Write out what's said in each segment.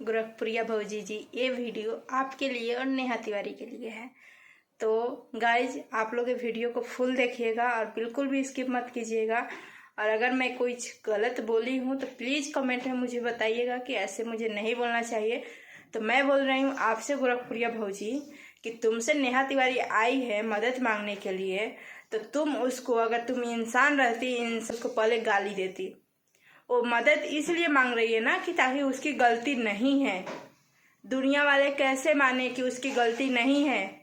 गोरखपुरिया भौजी जी, ये वीडियो आपके लिए और नेहा तिवारी के लिए है। तो गाइज आप लोग ये वीडियो को फुल देखिएगा और बिल्कुल भी स्किप मत कीजिएगा। और अगर मैं कुछ गलत बोली हूँ तो प्लीज़ कमेंट में मुझे बताइएगा कि ऐसे मुझे नहीं बोलना चाहिए। तो मैं बोल रही हूँ आपसे गोरखपुरिया भौजी कि तुमसे नेहा तिवारी आई है मदद मांगने के लिए, तो तुम उसको, अगर तुम इंसान रहती उसको पहले गाली देती। वो मदद इसलिए मांग रही है ना कि ताकि उसकी गलती नहीं है। दुनिया वाले कैसे माने कि उसकी गलती नहीं है?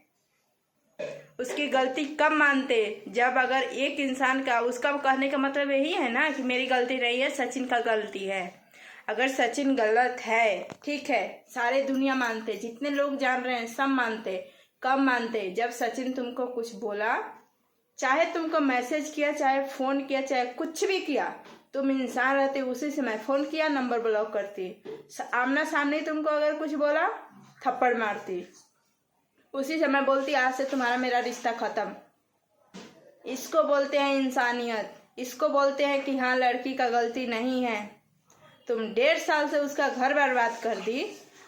उसकी गलती कब मानते? जब अगर एक इंसान का, उसका कहने का मतलब यही है ना कि मेरी गलती नहीं है, सचिन का गलती है। अगर सचिन गलत है, ठीक है, सारे दुनिया मानते, जितने लोग जान रहे हैं सब मानते। कब मानते? जब सचिन तुमको कुछ बोला, चाहे तुमको मैसेज किया, चाहे फोन किया, चाहे कुछ भी किया, तुम इंसान रहते, उसी से मैं फोन किया, नंबर ब्लॉक करती, आमना सामने तुमको अगर कुछ बोला थप्पड़ मारती, उसी समय बोलती आज से तुम्हारा मेरा रिश्ता खत्म। इसको बोलते हैं इंसानियत, इसको बोलते हैं कि हाँ लड़की का गलती नहीं है। तुम 1.5 साल से उसका घर बर्बाद कर दी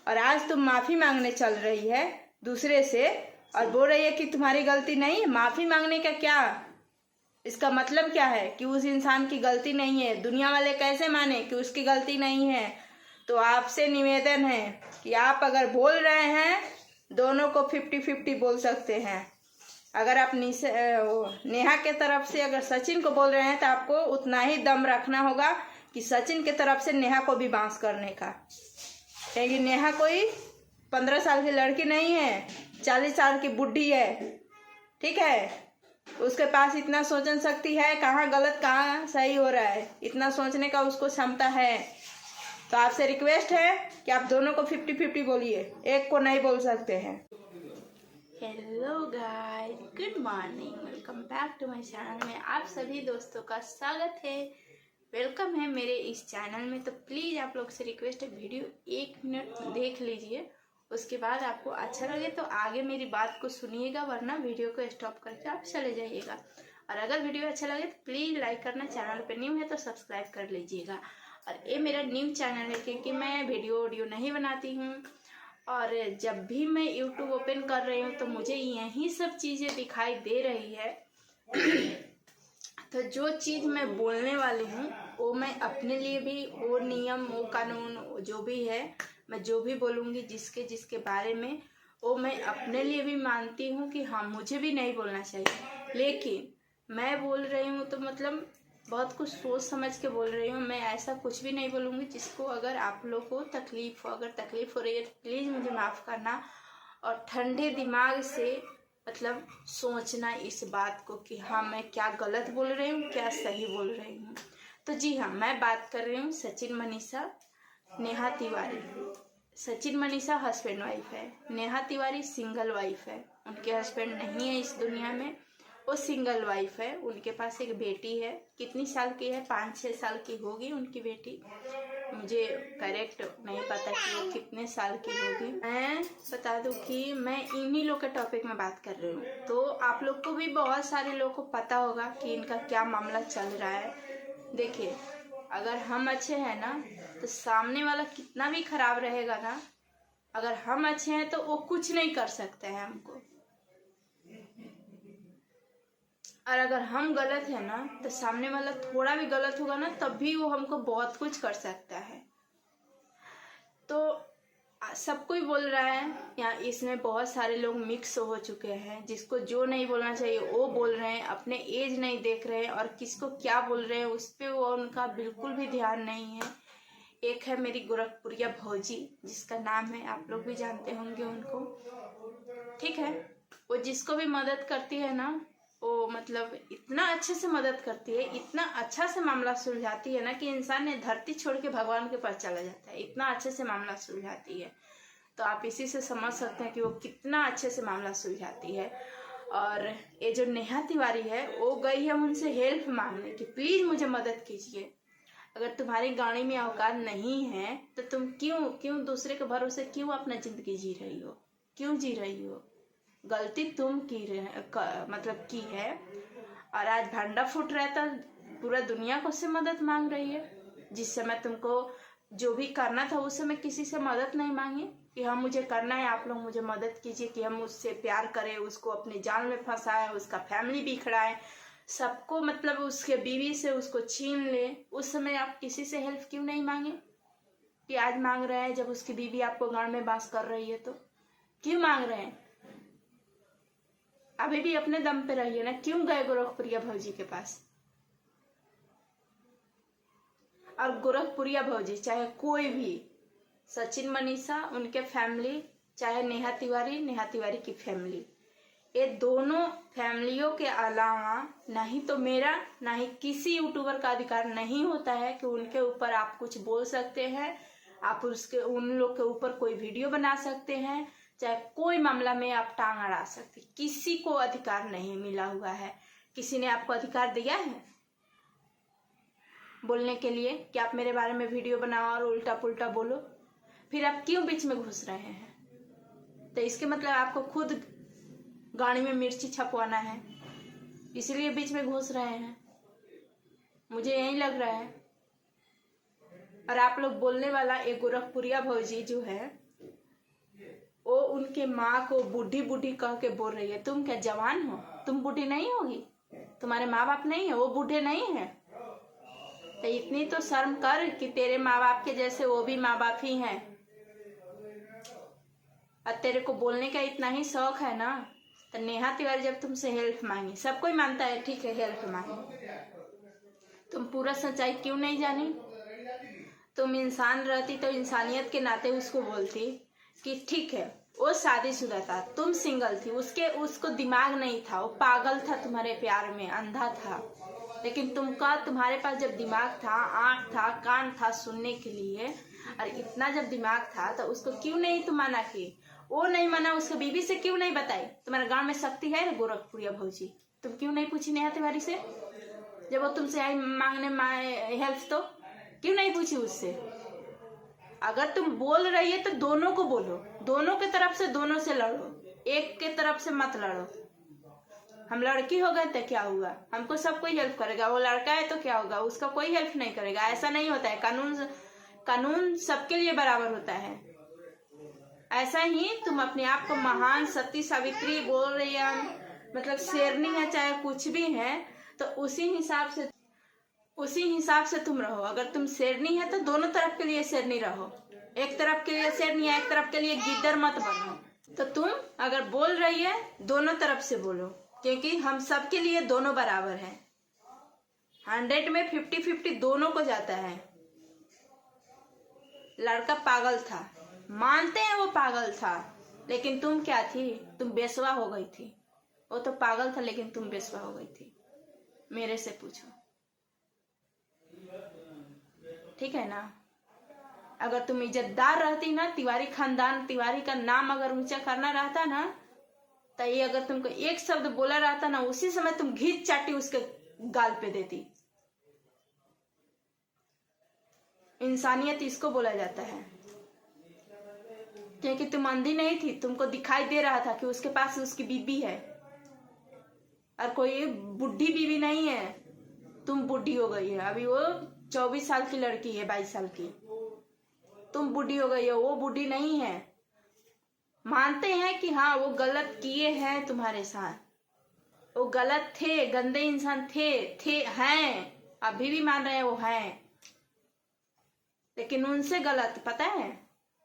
और आज तुम माफी मांगने चल रही है दूसरे से और बोल रही है कि तुम्हारी गलती नहीं है। माफी मांगने का क्या, इसका मतलब क्या है कि उस इंसान की गलती नहीं है। दुनिया वाले कैसे माने कि उसकी गलती नहीं है? तो आपसे निवेदन है कि आप अगर बोल रहे हैं, दोनों को 50-50 बोल सकते हैं। अगर आप नेहा के तरफ से अगर सचिन को बोल रहे हैं तो आपको उतना ही दम रखना होगा कि सचिन के तरफ से नेहा को भी बांस करने का। क्योंकि नेहा कोई 15 साल की लड़की नहीं है, 40 साल की बुढ़ी है, ठीक है। उसके पास इतना सोचन शक्ति है, कहाँ गलत कहाँ सही हो रहा है, इतना सोचने का उसको क्षमता है। तो आपसे रिक्वेस्ट है कि आप दोनों को 50-50 बोलिए, एक को नहीं बोल सकते हैं। Hello guys, good morning, welcome back to my channel में आप सभी दोस्तों का स्वागत है, वेलकम है मेरे इस चैनल में। तो प्लीज़ आप लोग से रिक्वेस्ट है, वीडियो 1 मिनट देख लीजिए, उसके बाद आपको अच्छा लगे तो आगे मेरी बात को सुनिएगा, वरना वीडियो को स्टॉप करके आप चले जाइएगा। और अगर वीडियो अच्छा लगे तो प्लीज़ लाइक करना, चैनल पे न्यू है तो सब्सक्राइब कर लीजिएगा। और ये मेरा न्यू चैनल है क्योंकि मैं वीडियो नहीं बनाती हूँ, और जब भी मैं यूट्यूब ओपन कर रही हूँ तो मुझे यही सब चीज़ें दिखाई दे रही है। तो जो चीज़ मैं बोलने वाली हूँ वो मैं अपने लिए भी, वो नियम, वो कानून जो भी है, मैं जो भी बोलूँगी जिसके जिसके बारे में, वो मैं अपने लिए भी मानती हूँ कि हाँ मुझे भी नहीं बोलना चाहिए। लेकिन मैं बोल रही हूँ तो मतलब बहुत कुछ सोच समझ के बोल रही हूँ। मैं ऐसा कुछ भी नहीं बोलूँगी जिसको अगर आप लोग को तकलीफ़ हो। अगर तकलीफ़ हो रही है तो प्लीज़ मुझे माफ़ करना, और ठंडे दिमाग से मतलब सोचना इस बात को कि हाँ मैं क्या गलत बोल रही हूँ, क्या सही बोल रही हूँ। तो जी हाँ, मैं बात कर रही हूँ सचिन मनीषा नेहा तिवारी। सचिन मनीषा हस्बैंड वाइफ है, नेहा तिवारी सिंगल वाइफ है। उनके हस्बैंड नहीं है इस दुनिया में, वो सिंगल वाइफ है। उनके पास एक बेटी है, कितनी साल की है, 5-6 साल की होगी उनकी बेटी। मुझे करेक्ट नहीं पता कि वो कितने साल की होगी। मैं बता दूं कि मैं इन्हीं लोग के टॉपिक में बात कर रही हूँ, तो आप लोग को भी, बहुत सारे लोग को पता होगा कि इनका क्या मामला चल रहा है। देखिए, अगर हम अच्छे हैं ना तो सामने वाला कितना भी खराब रहेगा ना, अगर हम अच्छे हैं तो वो कुछ नहीं कर सकते हैं हमको। और अगर हम गलत है ना तो सामने वाला थोड़ा भी गलत होगा ना तब भी वो हमको बहुत कुछ कर सकता है। तो सब कोई बोल रहा है, या इसमें बहुत सारे लोग मिक्स हो चुके हैं, जिसको जो नहीं बोलना चाहिए वो बोल रहे हैं, अपने एज नहीं देख रहे हैं और किसको क्या बोल रहे हैं उस पर वो उनका बिल्कुल भी ध्यान नहीं है। एक है मेरी गोरखपुरिया भौजी, जिसका नाम है, आप लोग भी जानते होंगे उनको, ठीक है। वो जिसको भी मदद करती है ना, वो मतलब इतना अच्छे से मदद करती है, इतना अच्छा से मामला सुलझाती है ना कि इंसान ने धरती छोड़ के भगवान के पास चला जाता है, इतना अच्छे से मामला सुलझाती है। तो आप इसी से समझ सकते हैं कि वो कितना अच्छे से मामला सुलझाती है। और ये जो नेहा तिवारी है, वो गई है उनसे हेल्प मांगने कि प्लीज़ मुझे मदद कीजिए। अगर तुम्हारी गाड़ी में औकात नहीं है तो तुम क्यों दूसरे के भरोसे क्यों अपना जिंदगी जी रही हो, क्यों जी रही हो? गलती तुम मतलब की है, और आज भांडा फूट रहा था, पूरा दुनिया को से मदद मांग रही है। जिस समय तुमको जो भी करना था उस समय किसी से मदद नहीं मांगी कि हम मुझे करना है, आप लोग मुझे मदद कीजिए कि हम उससे प्यार करें, उसको अपने जाल में फंसाए, उसका फैमिली बिखराए, सबको मतलब उसके बीवी से उसको छीन ले। उस समय आप किसी से हेल्प क्यों नहीं मांगे कि आज मांग रहे हैं जब उसकी बीवी आपको गांव में बास कर रही है? तो क्यों मांग रहे हैं? अभी भी अपने दम पे रहिए ना। क्यों गए गोरखपुरिया भौजी के पास? और गोरखपुरिया भौजी चाहे कोई भी, सचिन मनीषा उनके फैमिली, चाहे नेहा तिवारी की फैमिली, ये दोनों फैमिलियों के अलावा ना ही तो मेरा ना ही किसी यूट्यूबर का अधिकार नहीं होता है कि उनके ऊपर आप कुछ बोल सकते हैं, आप उन लोग के ऊपर कोई वीडियो बना सकते हैं, चाहे कोई मामला में आप टांग अड़ा सकते। किसी को अधिकार नहीं मिला हुआ है। किसी ने आपको अधिकार दिया है बोलने के लिए कि आप मेरे बारे में वीडियो बनाओ और उल्टा पुल्टा बोलो? फिर आप क्यों बीच में घुस रहे हैं? तो इसके मतलब आपको खुद गाड़ी में मिर्ची छपवाना है, इसीलिए बीच में घुस रहे हैं, मुझे यही लग रहा है। और आप लोग बोलने वाला एक गोरखपुरिया भौजी जो है वो उनके माँ को बूढ़ी बूढ़ी कह के बोल रही है। तुम क्या जवान हो? तुम बूढ़ी नहीं होगी? तुम्हारे माँ बाप नहीं है? वो बूढ़े नहीं है? तो इतनी तो शर्म कर कि तेरे माँ बाप के जैसे वो भी माँ बाप ही हैं। और तेरे को बोलने का इतना ही शौक है ना, तो नेहा तिवारी जब तुमसे हेल्प मांगी, सब कोई मानता है ठीक है हेल्प मांगी, तुम पूरा सच्चाई क्यों नहीं जानी? तुम इंसान रहती तो इंसानियत के नाते उसको बोलती कि ठीक है वो शादीशुदा था, तुम सिंगल थी, उसको दिमाग नहीं था, वो पागल था, तुम्हारे प्यार में अंधा था। लेकिन तुम्हारे पास जब दिमाग था, आँख था, कान था सुनने के लिए, और इतना जब दिमाग था तो उसको क्यों नहीं तुम मना की? वो नहीं माना, उसके बीवी से क्यों नहीं बताई? तुम्हारे गांव में शक्ति है गोरखपुरिया भौजी, तुम क्यों नहीं पूछी नेहा तिवारी से? जब वो तुमसे आई मांगने हेल्प तो क्यों नहीं पूछी उससे? अगर तुम बोल रही है तो दोनों को बोलो, दोनों के तरफ से, दोनों से लड़ो, एक के तरफ से मत लड़ो। हम लड़की हो गए तो क्या हुआ? हमको सब कोई हेल्प करेगा, वो लड़का है तो क्या होगा? उसका कोई हेल्प नहीं करेगा? ऐसा नहीं होता है। कानून सबके लिए बराबर होता है। ऐसा ही तुम अपने आप को महान सती सावित्री बोल रही है, मतलब शेरनी है चाहे कुछ भी है, तो उसी हिसाब से तुम रहो। अगर तुम शेरनी है तो दोनों तरफ के लिए शेरनी रहो, एक तरफ के लिए शेरनी है, एक तरफ के लिए गिद्दर मत बनो। तो तुम अगर बोल रही है दोनों तरफ से बोलो, क्योंकि हम सब के लिए दोनों बराबर हैं। 100 में 50-50 दोनों को जाता है। लड़का पागल था, मानते हैं वो पागल था, लेकिन तुम क्या थी? तुम बेसवा हो गई थी। वो तो पागल था लेकिन तुम बेसवा हो गई थी। मेरे से पूछो, ठीक है ना? अगर तुम इज्जतदार रहती ना, तिवारी खानदान, तिवारी का नाम अगर ऊंचा करना रहता ना, तो ये अगर तुमको एक शब्द बोला रहता ना, उसी समय तुम घींच चाटी उसके गाल पे देती। इंसानियत इसको बोला जाता है। क्योंकि तुम अंधी नहीं थी, तुमको दिखाई दे रहा था कि उसके पास उसकी बीबी है, और कोई बुढ़ी बीबी नहीं है। तुम बुढ़ी हो गई है, अभी वो 24 साल की लड़की है, 22 साल की। तुम बुढ़ी हो गई हो, वो बुढ़ी नहीं है। मानते हैं कि हाँ वो गलत किए हैं तुम्हारे साथ, वो गलत थे, गंदे इंसान थे हैं, अभी भी मान रहे हैं वो हैं, लेकिन उनसे गलत। पता है,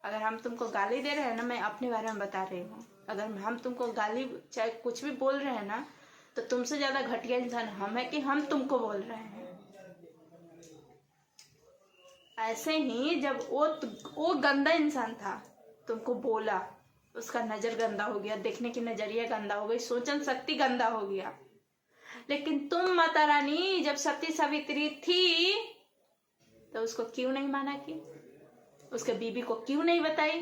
अगर हम तुमको गाली दे रहे हैं ना, मैं अपने बारे में बता रही हूँ, अगर हम तुमको गाली चाहे कुछ भी बोल रहे हैं ना, तो तुमसे ज्यादा घटिया इंसान हम है कि हम तुमको बोल रहे हैं। ऐसे ही जब वो गंदा इंसान था, तुमको बोला, उसका नजर गंदा हो गया, देखने की नजरिया गंदा हो गई, सोचन शक्ति गंदा हो गया। लेकिन तुम माता रानी जब सती सावित्री थी तो उसको क्यों नहीं माना? कि उसके बीबी को क्यों नहीं बताई?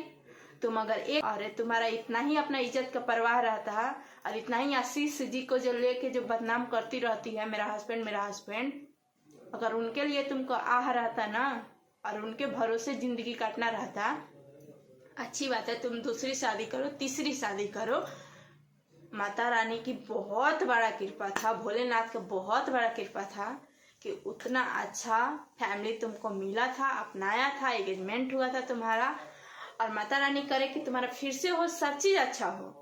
तुम अगर अरे तुम्हारा इतना ही अपना इज्जत का परवाह रहता, और इतना ही आशीष जी को जो लेके जो बदनाम करती रहती है, मेरा हस्बैंड, अगर उनके लिए तुमको आह रहता ना, और उनके भरोसे जिंदगी काटना रहता, अच्छी बात है, तुम दूसरी शादी करो, तीसरी शादी करो। माता रानी की बहुत बड़ा कृपा था, भोलेनाथ का बहुत बड़ा कृपा था कि उतना अच्छा फैमिली तुमको मिला था, अपनाया था, एंगेजमेंट हुआ था तुम्हारा, और माता रानी करे कि तुम्हारा फिर से हो, सब चीज अच्छा हो।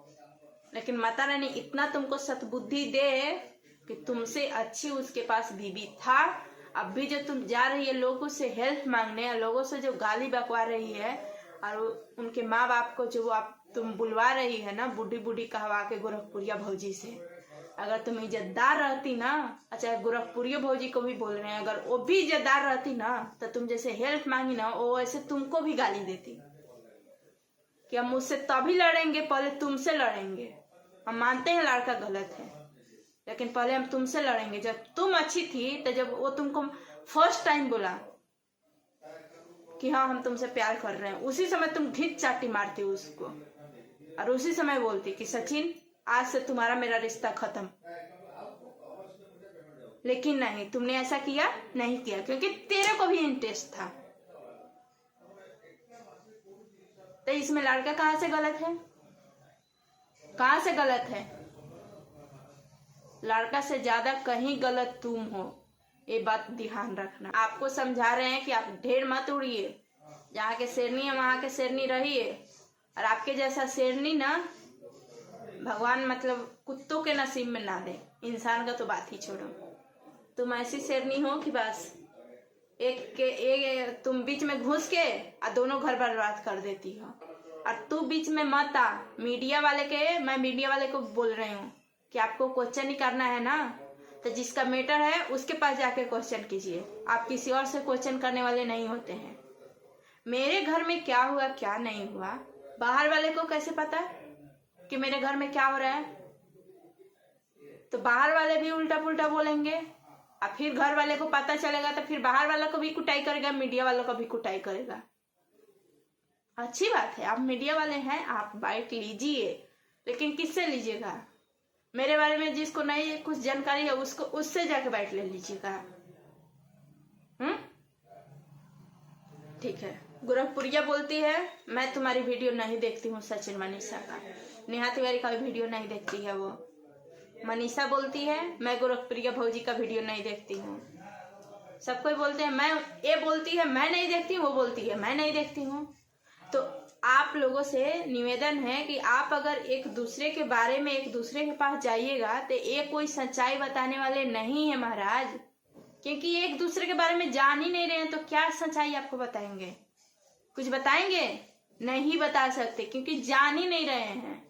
लेकिन माता रानी इतना तुमको सद्बुद्धि दे कि तुमसे अच्छी उसके पास बीबी था। अब भी जो तुम जा रही है लोगों से हेल्प मांगने, लोगों से जो गाली बकवा रही है, और उनके माँ बाप को जो आप तुम बुलवा रही है ना, बूढ़ी बूढ़ी कहवा के गोरखपुरिया भौजी से, अगर तुम इज्जतदार रहती ना, अच्छा गोरखपुरिया भौजी को भी बोल रहे हैं, अगर वो भी इज्जतदार रहती ना, तो तुम जैसे हेल्प मांगी ना, वो ऐसे तुमको भी गाली देती कि हम मुझसे तभी लड़ेंगे, पहले तुमसे लड़ेंगे। हम मानते हैं लड़का गलत है, लेकिन पहले हम तुमसे लड़ेंगे। जब तुम अच्छी थी, तो जब वो तुमको फर्स्ट टाइम बोला कि हाँ हम तुमसे प्यार कर रहे हैं, उसी समय तुम घिच चाटी मारती उसको, और उसी समय बोलती कि सचिन आज से तुम्हारा मेरा रिश्ता खत्म। लेकिन नहीं, तुमने ऐसा किया नहीं किया, क्योंकि तेरे को भी इंटरेस्ट था। तो इसमें लड़का कहाँ से गलत है? कहाँ से गलत है? लड़का से ज्यादा कहीं गलत तुम हो, ये बात ध्यान रखना। आपको समझा रहे हैं कि आप ढेर मत उड़िए, जहाँ के शेरनी है वहां के शेरनी रहिए। और आपके जैसा शेरनी ना भगवान मतलब कुत्तों के नसीब में ना दे, इंसान का तो बात ही छोड़ो। तुम ऐसी शेरनी हो कि बस एक तुम बीच में घुस के और दोनों घर बर्बाद कर देती हो। और तू बीच में मत आ। मीडिया वाले के, मैं मीडिया वाले को बोल रही हूँ कि आपको क्वेश्चन ही करना है ना, तो जिसका मैटर है उसके पास जाके क्वेश्चन कीजिए। आप किसी और से क्वेश्चन करने वाले नहीं होते हैं। मेरे घर में क्या हुआ क्या नहीं हुआ, बाहर वाले को कैसे पता कि मेरे घर में क्या हो रहा है? तो बाहर वाले भी उल्टा पुल्टा बोलेंगे, और फिर घर वाले को पता चलेगा तो फिर बाहर वालों को भी कुटाई करेगा, मीडिया वालों को भी कुटाई करेगा। अच्छी बात है, आप मीडिया वाले हैं, आप बाइट लीजिए, लेकिन किससे लीजिएगा? मेरे बारे में जिसको नहीं कुछ जानकारी है उसको, उससे जाके बाइट ले लीजिएगा। ठीक है। गोरखपुरिया बोलती है मैं तुम्हारी वीडियो नहीं देखती हूँ, सचिन मनीषा का, नेहा तिवारी का भी वीडियो नहीं देखती है वो। मनीषा बोलती है मैं गोरखपुरिया भौजी का वीडियो नहीं देखती हूँ। सब कोई बोलते हैं, मैं ये बोलती है मैं नहीं देखती हूँ, वो बोलती है मैं नहीं देखती हूँ। तो आप लोगों से निवेदन है कि आप अगर एक दूसरे के बारे में एक दूसरे के पास जाइएगा तो ये कोई सच्चाई बताने वाले नहीं है महाराज, क्योंकि एक दूसरे के बारे में जान ही नहीं रहे हैं, तो क्या सच्चाई आपको बताएंगे? कुछ बताएंगे? नहीं बता सकते, क्योंकि जान ही नहीं रहे हैं।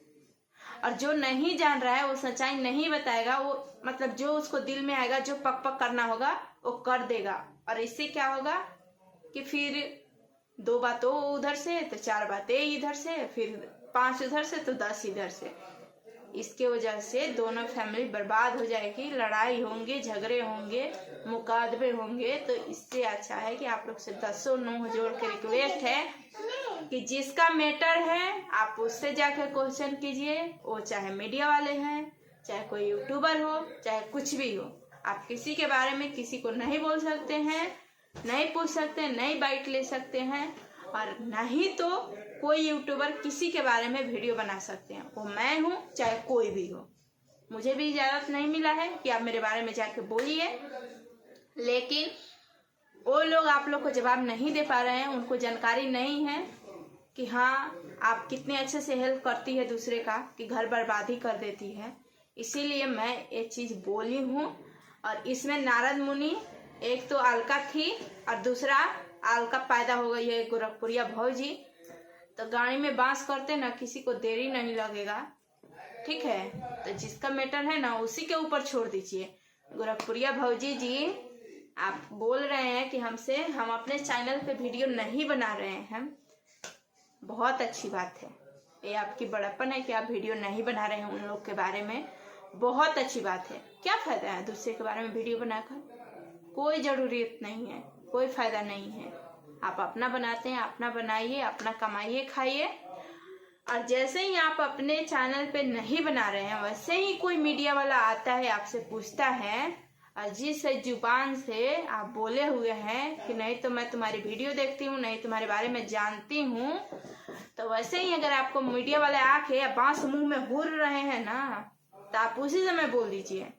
और जो नहीं जान रहा है वो सच्चाई नहीं बताएगा, वो मतलब जो उसको दिल में आएगा, जो पक पक करना होगा वो कर देगा। और इससे क्या होगा कि फिर 2 बातें उधर से तो 4 बातें इधर से, फिर 5 उधर से तो 10 इधर से। इसके वजह से दोनों फैमिली बर्बाद हो जाएगी, लड़ाई होंगे, झगड़े होंगे, मुकदमे होंगे। तो इससे अच्छा है कि आप लोग से 10 नुह जोड़ के रिक्वेस्ट है कि जिसका मैटर है आप उससे जाकर क्वेश्चन कीजिए, वो चाहे मीडिया वाले हैं, चाहे कोई यूट्यूबर हो, चाहे कुछ भी हो। आप किसी के बारे में किसी को नहीं बोल सकते हैं, नहीं पूछ सकते, नहीं बाइट ले सकते हैं, और नहीं तो कोई यूट्यूबर किसी के बारे में वीडियो बना सकते हैं। वो मैं हूँ चाहे कोई भी हो, मुझे भी इजाजत नहीं मिला है कि आप मेरे बारे में जाके बोलिए। लेकिन वो लोग आप लोग को जवाब नहीं दे पा रहे हैं, उनको जानकारी नहीं है कि हाँ आप कितने अच्छे से हेल्प करती है दूसरे का, कि घर बर्बादी कर देती है। इसीलिए मैं ये चीज बोली हूँ। और इसमें नारद मुनि, एक तो अलका थी और दूसरा अलका पैदा हो गई है गोरखपुरिया भौजी। तो गाड़ी में बांस करते ना, किसी को देरी नहीं लगेगा, ठीक है? तो जिसका मैटर है ना उसी के ऊपर छोड़ दीजिए। गोरखपुरिया भौजी जी, आप बोल रहे हैं कि हमसे हम अपने चैनल पे वीडियो नहीं बना रहे हैं, बहुत अच्छी बात है। ये आपकी बड़प्पन है कि आप वीडियो नहीं बना रहे हैं उन लोग के बारे में, बहुत अच्छी बात है। क्या फायदा है दूसरे के बारे में वीडियो बनाकर? कोई जरूरत नहीं है, कोई फायदा नहीं है। आप अपना बनाते हैं, अपना बनाइए, अपना कमाइए, खाइए। और जैसे ही आप अपने चैनल पे नहीं बना रहे हैं, वैसे ही कोई मीडिया वाला आता है, आपसे पूछता है, और जिस जुबान से आप बोले हुए हैं कि नहीं तो मैं तुम्हारी वीडियो देखती हूँ, नहीं तुम्हारे बारे में जानती हूँ, तो वैसे ही अगर आपको मीडिया वाले आके बांस मुंह में हुर रहे हैं ना, तो आप उसी समय बोल दीजिए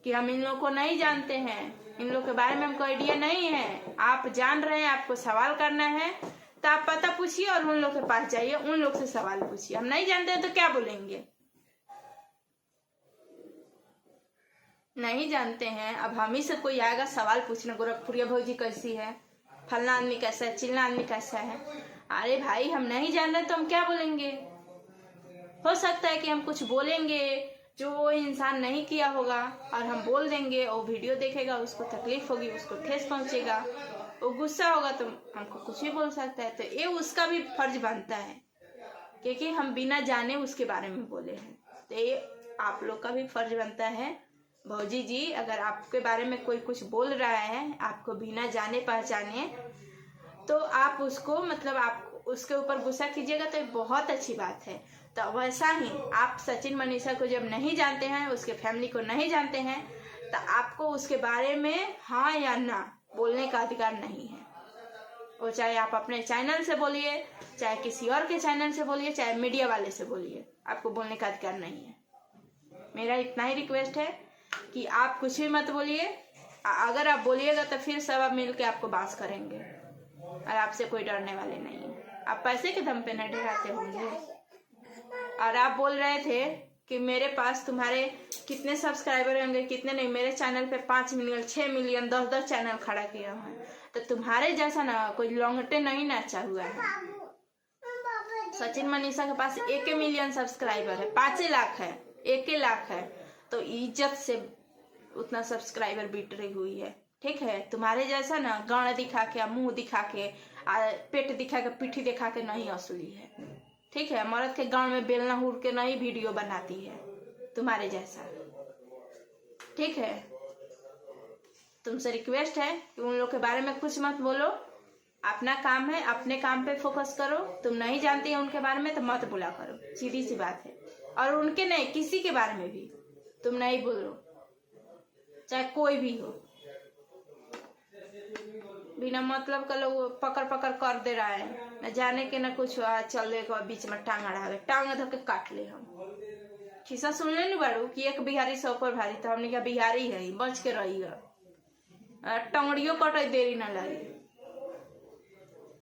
कि हम इन लोग को नहीं जानते हैं, इन लोग के बारे में हमको आइडिया नहीं है। आप जान रहे हैं, आपको सवाल करना है तो आप पता पूछिए और उन लोग के पास जाइए, उन लोग से सवाल पूछिए। हम नहीं जानते हैं तो क्या बोलेंगे? नहीं जानते हैं, अब हम ही से कोई आएगा सवाल पूछने, गोरखपुरिया भौजी कैसी है, फलना आदमी कैसा है, चिल्ला आदमी कैसा है। अरे भाई, हम नहीं जान रहे तो हम क्या बोलेंगे? हो सकता है कि हम कुछ बोलेंगे जो वो इंसान नहीं किया होगा और हम बोल देंगे, वो वीडियो देखेगा, उसको तकलीफ होगी, उसको ठेस पहुंचेगा, वो गुस्सा होगा तो हमको कुछ भी बोल सकता है। तो ये उसका भी फर्ज बनता है, क्योंकि हम बिना जाने उसके बारे में बोले हैं। तो ये आप लोग का भी फर्ज बनता है। भौजी जी, अगर आपके बारे में कोई कुछ बोल रहा है आपको बिना जाने पहचाने, तो आप उसको मतलब आप उसके ऊपर गुस्सा कीजिएगा तो बहुत अच्छी बात है। तो वैसा ही आप सचिन मनीषा को जब नहीं जानते हैं, उसके फैमिली को नहीं जानते हैं, तो आपको उसके बारे में हाँ या ना बोलने का अधिकार नहीं है। वो चाहे आप अपने चैनल से बोलिए, चाहे किसी और के चैनल से बोलिए, चाहे मीडिया वाले से बोलिए, आपको बोलने का अधिकार नहीं है। मेरा इतना ही रिक्वेस्ट है कि आप कुछ भी मत बोलिए। अगर आप बोलिएगा तो फिर सब मिल के आपको बांस करेंगे और आपसे कोई डरने वाले नहीं है। आप पैसे के दम पे न डराते होंगे। और आप बोल रहे थे कि मेरे पास तुम्हारे कितने सब्सक्राइबर होंगे, कितने नहीं। मेरे चैनल पे 5 मिलियन 6 मिलियन 10-10 चैनल खड़ा किया हुआ है। तो तुम्हारे जैसा ना कोई लौंगटे नहीं नाचा हुआ है। सचिन मनीषा के पास 1 मिलियन सब्सक्राइबर है, 5 लाख है, 1 लाख है, तो इज्जत से उतना सब्सक्राइबर बीट रही हुई है। ठीक है, तुम्हारे जैसा ना गाड़ दिखा के, मुंह दिखा के, पेट दिखा के, पीठी दिखा के नहीं असली है। ठीक है, मर्द के गांव में बेलना हुर के नहीं वीडियो बनाती है तुम्हारे जैसा। ठीक है, तुमसे रिक्वेस्ट है कि उन लोग के बारे में कुछ मत बोलो। अपना काम है, अपने काम पे फोकस करो। तुम नहीं जानती हो उनके बारे में तो मत बोला करो, सीधी सी बात है। और उनके नहीं, किसी के बारे में भी तुम नहीं बोलो, चाहे कोई भी हो। बिना मतलब का लोग पकड़ पकड़ कर दे रहा है, न जाने के न कुछ। चल देखो बीच में टांग अड़ा गए, टांग धो के काट ले। हम खिस्सा सुन ले नहीं बारू कि एक बिहारी 100 पर भारी, तो हमने क्या बिहारी है, बच के रहिएगा, टंगड़ियों कटे देरी न लगी।